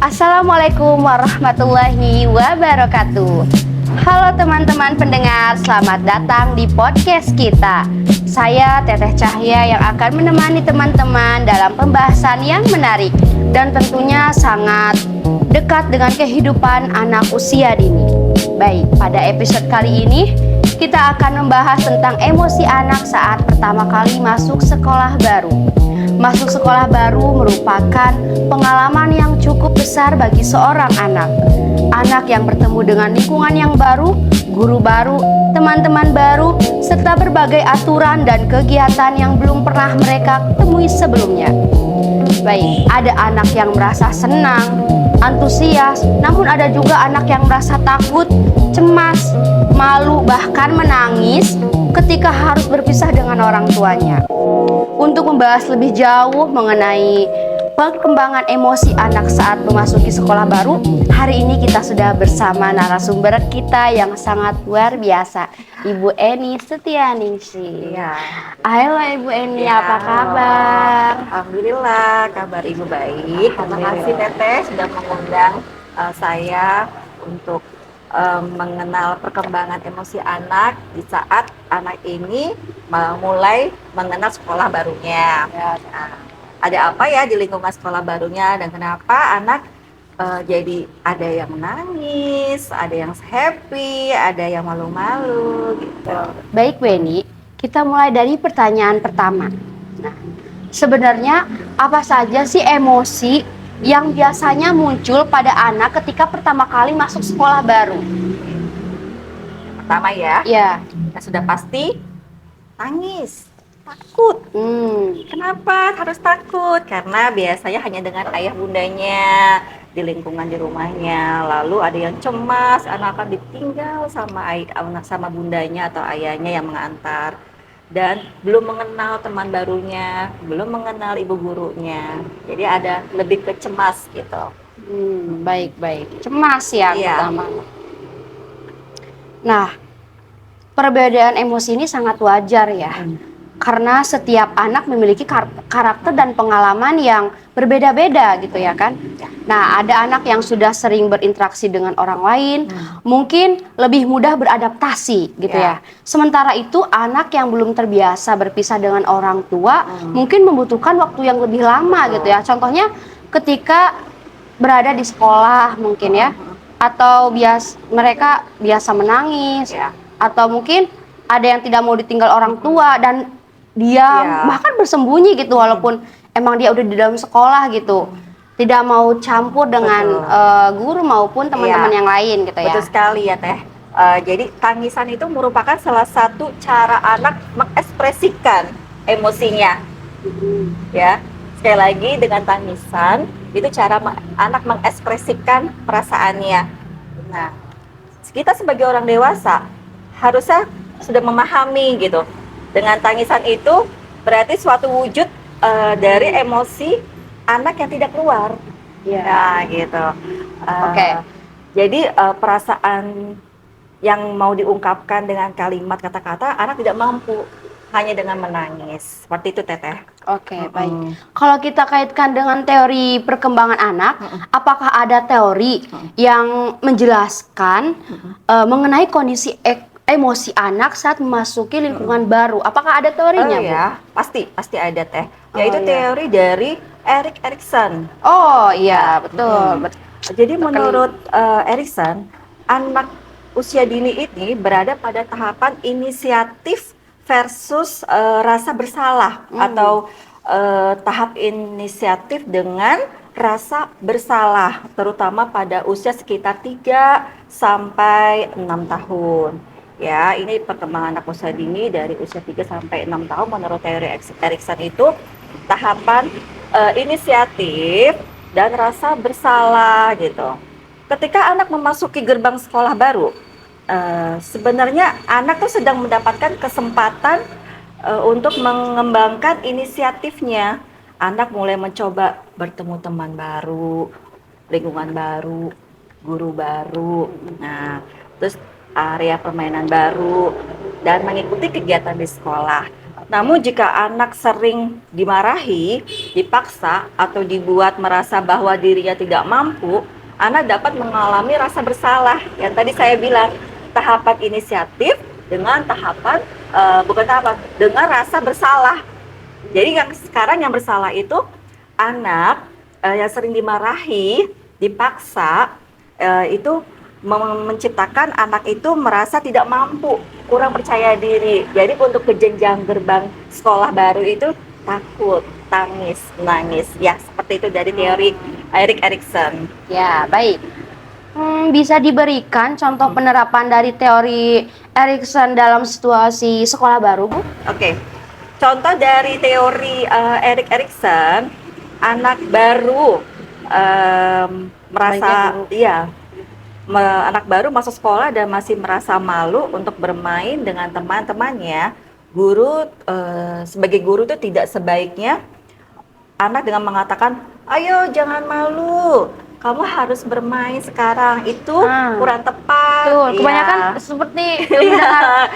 Assalamualaikum warahmatullahi wabarakatuh. Halo teman-teman pendengar, selamat datang di podcast kita. Saya Teteh Cahya yang akan menemani teman-teman dalam pembahasan yang menarik dan tentunya sangat dekat dengan kehidupan anak usia dini. Baik, pada episode kali ini kita akan membahas tentang emosi anak saat pertama kali masuk sekolah baru. Masuk sekolah baru merupakan pengalaman yang cukup besar bagi seorang anak. Anak yang bertemu dengan lingkungan yang baru, guru baru, teman-teman baru, serta berbagai aturan dan kegiatan yang belum pernah mereka temui sebelumnya. Baik, ada anak yang merasa senang, antusias, namun ada juga anak yang merasa takut, cemas, malu, bahkan menangis ketika harus berpisah dengan orang tuanya. Untuk membahas lebih jauh mengenai perkembangan emosi anak saat memasuki sekolah baru, hari ini kita sudah bersama narasumber kita yang sangat luar biasa, Ibu Eni Setianingsih. Ya. Halo Ibu Eni, Ya, apa kabar? Alhamdulillah, kabar Ibu baik. Terima kasih Teteh sudah mengundang saya untuk mengenal perkembangan emosi anak di saat anak ini mulai mengenal sekolah barunya. Ya. Nah, ada apa ya di lingkungan sekolah barunya dan kenapa anak jadi ada yang menangis, ada yang happy, ada yang malu-malu gitu. Baik Bu Eni, kita mulai dari pertanyaan pertama. Nah, sebenarnya apa saja sih emosi yang biasanya muncul pada anak ketika pertama kali masuk sekolah baru? Pertama ya, Ya. yang sudah pasti tangis, takut. Kenapa harus takut? Karena biasanya hanya dengan ayah bundanya di lingkungan di rumahnya. Lalu ada yang cemas, anak akan ditinggal sama bundanya atau ayahnya yang mengantar. Dan belum mengenal teman barunya, belum mengenal ibu gurunya. Jadi ada lebih ke cemas gitu. Baik. Cemas ya Iya. pertama. Nah, perbedaan emosi ini sangat wajar ya. Karena setiap anak memiliki karakter dan pengalaman yang berbeda-beda gitu ya kan. Nah, ada anak yang sudah sering berinteraksi dengan orang lain, mungkin lebih mudah beradaptasi gitu ya. Sementara itu anak yang belum terbiasa berpisah dengan orang tua, mungkin membutuhkan waktu yang lebih lama gitu ya. Contohnya ketika berada di sekolah mungkin ya, atau mereka biasa menangis, atau mungkin ada yang tidak mau ditinggal orang tua dan diam, bahkan bersembunyi gitu walaupun emang dia udah di dalam sekolah gitu, tidak mau campur dengan guru maupun teman-teman yang lain gitu ya. Betul sekali ya Teh. Jadi tangisan itu merupakan salah satu cara anak mengekspresikan emosinya. Ya, sekali lagi dengan tangisan itu cara anak mengekspresikan perasaannya. Nah, kita sebagai orang dewasa harusnya sudah memahami gitu. Dengan tangisan itu berarti suatu wujud dari emosi anak yang tidak keluar. Nah, gitu. Jadi perasaan yang mau diungkapkan dengan kalimat kata-kata anak tidak mampu, hanya dengan menangis. Seperti itu Teteh. Baik. Kalau kita kaitkan dengan teori perkembangan anak, apakah ada teori yang menjelaskan mengenai kondisi emosi anak saat memasuki lingkungan baru? Apakah ada teorinya, Bu? Ya, pasti ada Teh. Yaitu teori dari Erik Erikson. Oh iya, betul. Jadi menurut Erikson, anak usia dini ini berada pada tahapan inisiatif versus rasa bersalah atau tahap inisiatif dengan rasa bersalah, terutama pada usia sekitar 3 sampai 6 tahun. Ya, ini perkembangan anak usia dini dari usia 3 sampai 6 tahun menurut teori Erikson itu tahapan inisiatif dan rasa bersalah gitu. Ketika anak memasuki gerbang sekolah baru, sebenarnya anak tuh sedang mendapatkan kesempatan untuk mengembangkan inisiatifnya. Anak mulai mencoba bertemu teman baru, lingkungan baru, guru baru. Nah, terus area permainan baru dan mengikuti kegiatan di sekolah. Namun jika anak sering dimarahi, dipaksa, atau dibuat merasa bahwa dirinya tidak mampu, anak dapat mengalami rasa bersalah. Yang tadi saya bilang, tahapan inisiatif dengan tahapan, bukan tahapan, dengan rasa bersalah. Jadi yang sekarang yang bersalah itu anak yang sering dimarahi, dipaksa, itu menciptakan anak itu merasa tidak mampu, kurang percaya diri. Jadi untuk ke jenjang gerbang sekolah baru itu takut, tangis, nangis. Ya, seperti itu dari teori Erik Erikson. Ya, baik. Bisa diberikan contoh penerapan dari teori Erikson dalam situasi sekolah baru, Bu? Oke. Contoh dari teori Erik Erikson, anak baru merasa anak baru masuk sekolah dan masih merasa malu untuk bermain dengan teman-temannya. Guru sebagai guru itu tidak sebaiknya anak dengan mengatakan, "Ayo jangan malu, kamu harus bermain sekarang." Itu kurang tepat. Tuh, kebanyakan seperti mendengar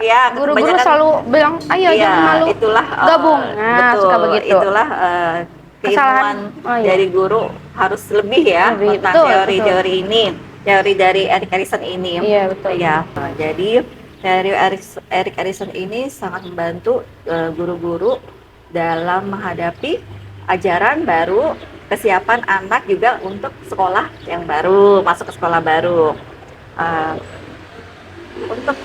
ya, guru-guru selalu bilang, "Ayo jangan malu, itulah gabung." Nah, betul, suka begitu. Itulah keilmuan dari guru harus lebih ya tentang teori-teori ini, teori dari Erik Erikson ini. Iya, betul. Ya, jadi teori Erik Erikson ini sangat membantu guru-guru dalam menghadapi ajaran baru, kesiapan anak juga untuk sekolah yang baru, masuk ke sekolah baru. Untuk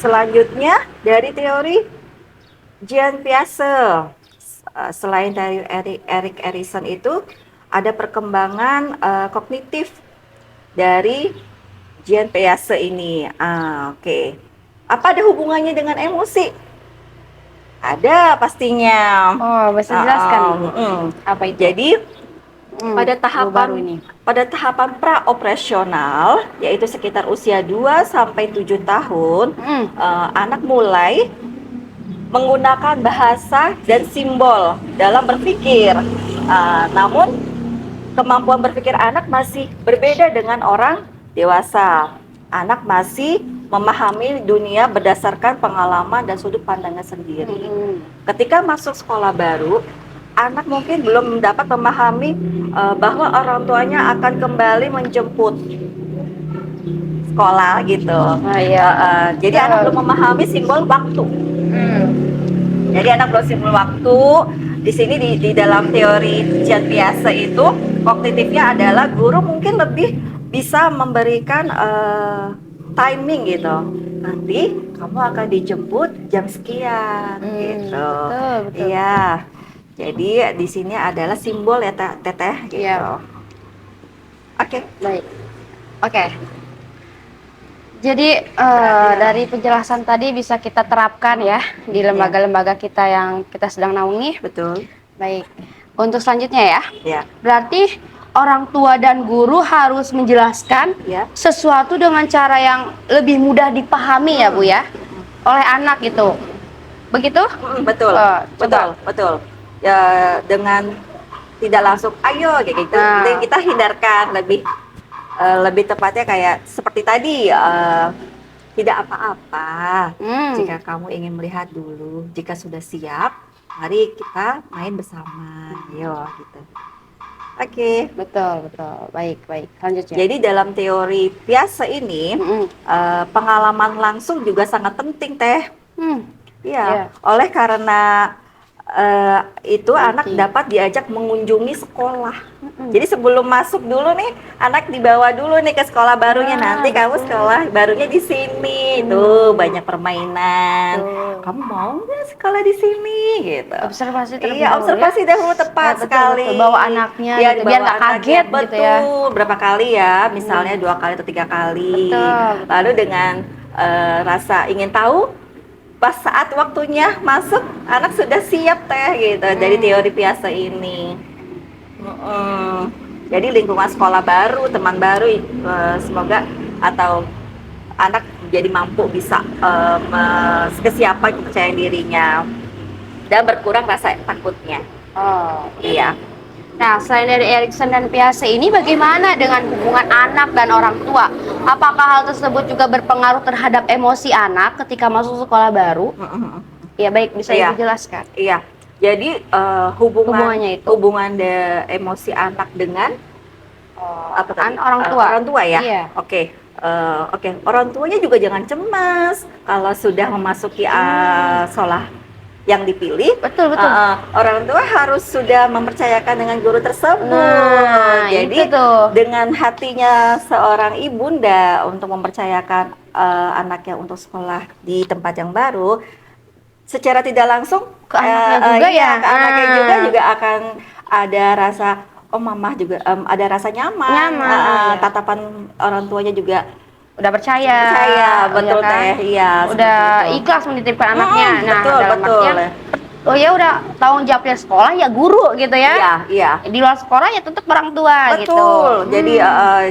selanjutnya dari teori Jean Piaget, selain dari Erik Erikson itu ada perkembangan kognitif dari Jean Piaget ini. Oke. Apa ada hubungannya dengan emosi? Ada pastinya. Oh, bisa jelaskan. Apa itu? Jadi pada tahapan praoperasional, yaitu sekitar usia 2 sampai 7 tahun, anak mulai menggunakan bahasa dan simbol dalam berpikir. Namun kemampuan berpikir anak masih berbeda dengan orang dewasa. Anak masih memahami dunia berdasarkan pengalaman dan sudut pandangnya sendiri. Ketika masuk sekolah baru, anak mungkin belum dapat memahami bahwa orang tuanya akan kembali menjemput sekolah gitu. Jadi anak belum memahami simbol waktu. Jadi anak belum simbol waktu. Di sini di dalam teori Jean Piaget itu kognitifnya adalah guru mungkin lebih bisa memberikan timing gitu. Nanti kamu akan dijemput jam sekian gitu. Iya. Jadi di sini adalah simbol ya Teteh gitu. Oke. Baik. Oke. Jadi dari penjelasan tadi bisa kita terapkan ya di lembaga-lembaga kita yang kita sedang naungi. Betul. Baik. Untuk selanjutnya ya. Berarti orang tua dan guru harus menjelaskan sesuatu dengan cara yang lebih mudah dipahami ya Bu ya, oleh anak gitu. Begitu? Betul. Betul. Ya, dengan tidak langsung ayo kayak gitu. Kita hindarkan lebih tepatnya kayak seperti tadi, tidak apa-apa jika kamu ingin melihat dulu. Jika sudah siap, mari kita main bersama. Yo gitu. Oke. Betul. Baik. Lanjutnya. Jadi dalam teori Piaget ini, pengalaman langsung juga sangat penting, Teh. Oleh karena itu anak dapat diajak mengunjungi sekolah. Jadi sebelum masuk dulu nih, anak dibawa dulu nih ke sekolah barunya. Nanti kamu sekolah barunya di sini, tuh banyak permainan. Kamu mau nggak sekolah di sini? Gitu. Observasi terlebih dahulu. Observasi dahulu tepat sekali. Betul. Bawa anaknya, gitu, biar nggak kaget gitu ya. Betul. Berapa kali ya? Misalnya 2 kali atau 3 kali. Betul. Lalu dengan rasa ingin tahu. Pas saat waktunya masuk, anak sudah siap Teh gitu dari teori Piaget ini. Jadi lingkungan sekolah baru, teman baru, semoga atau anak jadi mampu bisa kesiapan kepercayaan dirinya dan berkurang rasa takutnya. Iya. Nah, selain dari Erikson dan Piaget ini, bagaimana dengan hubungan anak dan orang tua? Apakah hal tersebut juga berpengaruh terhadap emosi anak ketika masuk sekolah baru? Ya baik, bisa Iya. Ibu jelaskan. Iya. Jadi Hubungannya itu. hubungan emosi anak dengan apa tadi? Orang tua. Orang tua ya. Iya. Oke. Oke. Orang tuanya juga jangan cemas kalau sudah memasuki sekolah yang dipilih. Betul, betul. Orang tua harus sudah mempercayakan dengan guru tersebut. Nah, Jadi itu tuh. dengan hatinya seorang ibunda untuk mempercayakan anaknya untuk sekolah di tempat yang baru, secara tidak langsung Ke anaknya juga ya. ke anaknya juga akan ada rasa mamah juga ada rasa nyaman, Iya. tatapan orang tuanya juga Udah percaya. betul ya kan? teh, iya Udah seperti itu. ikhlas menitipkan anaknya. Nah, betul dalam betul. artian, oh ya udah tanggung jawabnya sekolah ya guru gitu ya. Iya, iya. Di luar sekolah ya tetap orang tua gitu. Betul.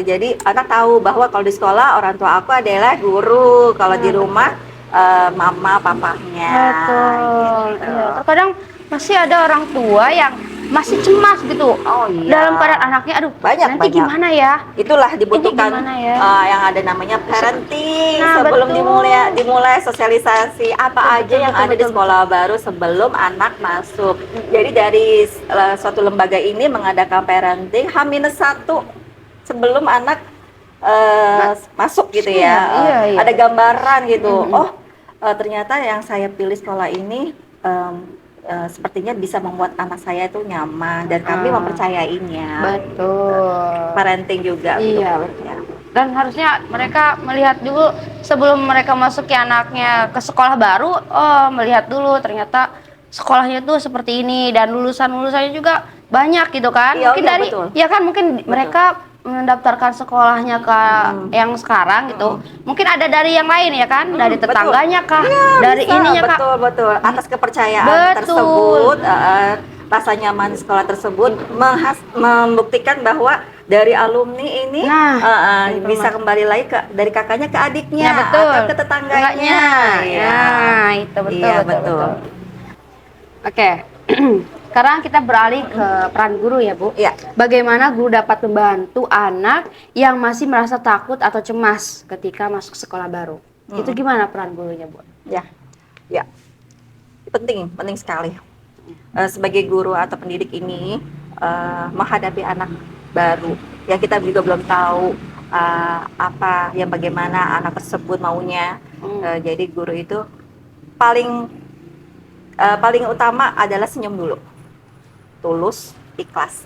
Jadi anak tahu bahwa kalau di sekolah orang tua aku adalah guru, kalau di rumah mama papahnya. Betul. Gitu. Iya. Terkadang masih ada orang tua yang masih cemas gitu. Oh iya. Dalam keadaan anaknya, aduh, Banyak, nanti banyak. gimana ya? Itulah dibutuhkan gimana ya? yang ada namanya parenting Nah, sebelum betul. dimulai sosialisasi apa aja yang ada di betul. sekolah baru sebelum anak masuk. Jadi dari suatu lembaga ini mengadakan parenting H-1 sebelum anak masuk gitu ya. Iya. Ada gambaran gitu. Ternyata yang saya pilih sekolah ini sepertinya bisa membuat anak saya itu nyaman dan kami mempercayainya. Betul. Parenting juga. Iya, gitu. betul. Dan harusnya mereka melihat dulu sebelum mereka masuki anaknya ke sekolah baru, melihat dulu ternyata sekolahnya tuh seperti ini dan lulusannya juga banyak gitu kan. Iya, Mungkin iya, dari betul. ya kan mungkin mereka mendaftarkan sekolahnya ke yang sekarang gitu. Mungkin ada dari yang lain ya kan, dari betul. tetangganya kah, Iya, dari bisa, ininya kah. betul atas kepercayaan Betul. tersebut, rasa nyaman di sekolah tersebut membuktikan bahwa dari alumni ini bisa kembali lagi dari kakaknya ke adiknya, Ya, betul. atau ke tetangganya. Ya, itu betul, Iya, betul. Oke. Sekarang kita beralih ke peran guru ya, Bu. Iya. Bagaimana guru dapat membantu anak yang masih merasa takut atau cemas ketika masuk sekolah baru? Itu gimana peran gurunya, Bu? Ya. Penting sekali. Sebagai guru atau pendidik ini menghadapi anak baru, ya kita juga belum tahu apa yang bagaimana anak tersebut maunya. Jadi guru itu paling utama adalah senyum dulu, tulus, ikhlas.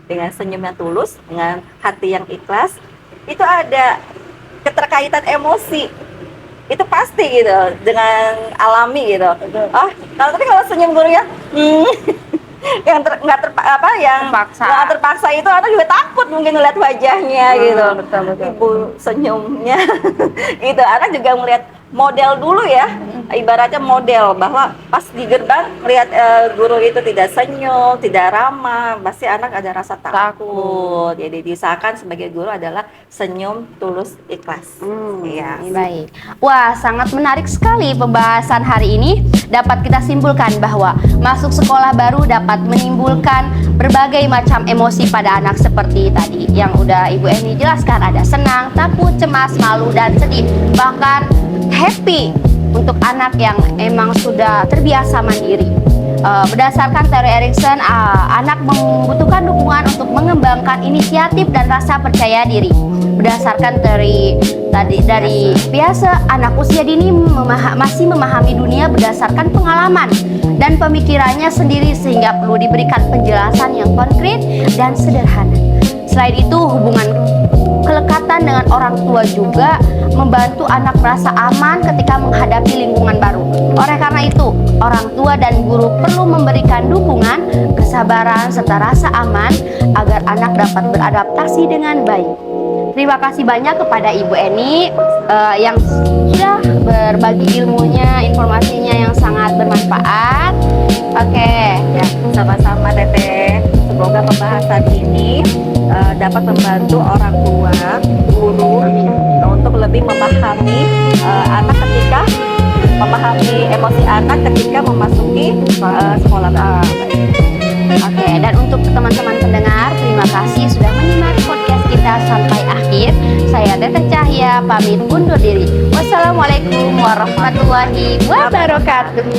Dengan senyum yang tulus, dengan hati yang ikhlas, itu ada keterkaitan emosi. Itu pasti gitu, dengan alami gitu. Kalau senyum gurunya yang terpaksa itu anak juga takut mungkin ngeliat wajahnya gitu. Betul. Ibu senyumnya gitu, anak juga melihat model dulu ya, ibaratnya model bahwa pas di gerbang lihat guru itu tidak senyum, tidak ramah, pasti anak ada rasa takut. Jadi diusahakan sebagai guru adalah senyum, tulus, ikhlas. Iya. Baik. Wah, sangat menarik sekali pembahasan hari ini. Dapat kita simpulkan bahwa masuk sekolah baru dapat menimbulkan berbagai macam emosi pada anak seperti tadi yang udah Ibu Eni jelaskan, ada senang, takut, cemas, malu, dan sedih. Bahkan happy untuk anak yang emang sudah terbiasa mandiri. Berdasarkan teori Erikson, anak membutuhkan dukungan untuk mengembangkan inisiatif dan rasa percaya diri. Berdasarkan teori tadi dari biasa, anak usia dini masih memahami dunia berdasarkan pengalaman dan pemikirannya sendiri sehingga perlu diberikan penjelasan yang konkret dan sederhana. Selain itu, hubungan kelekatan dengan orang tua juga membantu anak merasa aman ketika menghadapi lingkungan baru. Oleh karena itu, orang tua dan guru perlu memberikan dukungan, kesabaran, serta rasa aman agar anak dapat beradaptasi dengan baik. Terima kasih banyak kepada Ibu Eni yang sudah berbagi ilmunya, informasinya yang sangat bermanfaat. Oke, ya, sama-sama Teteh. Semoga pembahasan ini dapat membantu orang tua, guru untuk lebih memahami anak ketika memahami emosi anak ketika memasuki sekolah baru. Oke, dan untuk teman-teman pendengar, terima kasih sudah menyimak podcast kita sampai akhir. Saya Teteh Cahya pamit undur diri. Wassalamualaikum warahmatullahi wabarakatuh.